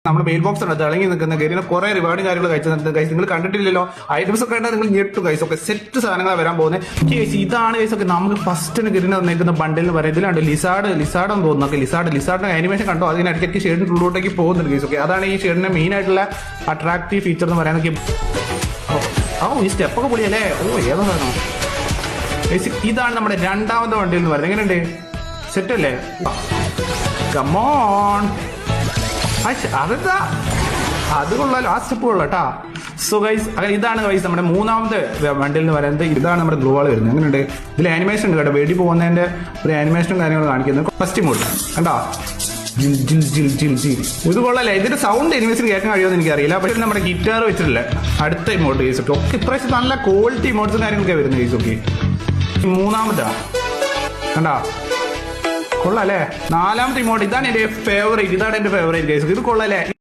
നമ്മുടെ mail box ഉണ്ട് തിളങ്ങി നിൽക്കുന്ന ഗരീന കുറെ റിവാർഡ് കാര്യങ്ങൾ കഴിച്ചു കൈസ് നിങ്ങൾ കണ്ടിട്ടില്ലല്ലോ. ഐറ്റംസ് ഒക്കെ കണ്ടാൽ നിങ്ങൾ ഞെട്ടു കൈസ്. ഒക്കെ സെറ്റ് സാധനങ്ങളാണ് വരാൻ പോകുന്നത്. കേസ് ഇതാണ് കേസ് ഒക്കെ നമുക്ക് ഫസ്റ്റ് ഗരീന തന്നേക്കുന്ന ബണ്ടിൽ എന്ന് പറയുന്നത്. ഇതിലുണ്ട് ലിസാഡെന്ന് തോന്നുന്നു. ലിസാഡിന്റെ ആനിമേഷൻ കണ്ടോ? അതിന് ഇടയ്ക്ക് ഷെയ്ഡിന്റെ ഉള്ളിലോട്ടേക്ക് പോകുന്നുണ്ട് കേസ്. ഒക്കെ അതാണ് ഈ ഷെയ്ഡിന്റെ മെയിൻ ആയിട്ടുള്ള അട്രാക്റ്റീവ് ഫീച്ചർ എന്ന് പറയുന്നത്. ഈ സ്റ്റെപ്പൊക്കെ പൊളിയല്ലേ. ഏതാ സാധനം ഇതാണ് നമ്മുടെ രണ്ടാമത്തെ വണ്ടിയിൽ എന്ന് പറയുന്നത്. എങ്ങനെയുണ്ട്? സെറ്റ് അല്ലേ? കമോൺ, അതെന്താ അത് കൊള്ളാലോ. ആ സ്റ്റെപ്പ് കൊള്ളാം കേട്ടാ. സോ ഗൈസ് അങ്ങനെ ഇതാണ് ഗൈസ് നമ്മുടെ മൂന്നാമത്തെ വണ്ടിയിൽ എന്ന് പറയുന്നത്. ഇതാണ് നമ്മുടെ ഗ്ലൂ വാൾ വരുന്നത്. അങ്ങനെയുണ്ട്. ഇതിൽ ആനിമേഷൻ ഉണ്ട് കേട്ടോ. വെടി പോകുന്നതിന്റെ ഒരു ആനിമേഷനും കാര്യങ്ങളും കാണിക്കുന്നത്. ഫസ്റ്റ് മോഡ് കണ്ടോ? ഇത് കൊള്ളല്ലേ. ഇതിന്റെ സൗണ്ട് എനിമേഷൻ കേൾക്കാൻ കഴിയുമെന്ന് എനിക്കറിയില്ല. പക്ഷെ നമ്മുടെ ഗിറ്റാർ വെച്ചിട്ടില്ല. അടുത്ത ഇമോട്ട് കേസ് ഒക്കെ ഒക്കെ ഇപ്രാവശ്യം നല്ല ക്വാളിറ്റി ഇമോട്ട്സും കാര്യങ്ങളൊക്കെ വരുന്നത് കേസ്. ഒക്കെ മൂന്നാമതാ കണ്ടാ കൊള്ളാല്ലേ. നാലാമത്തെ ഇമോട്ട് ഇതാണ് എന്റെ ഫേവറേറ്റ്. കേസ്. ഇത് കൊള്ളാല്ലേ.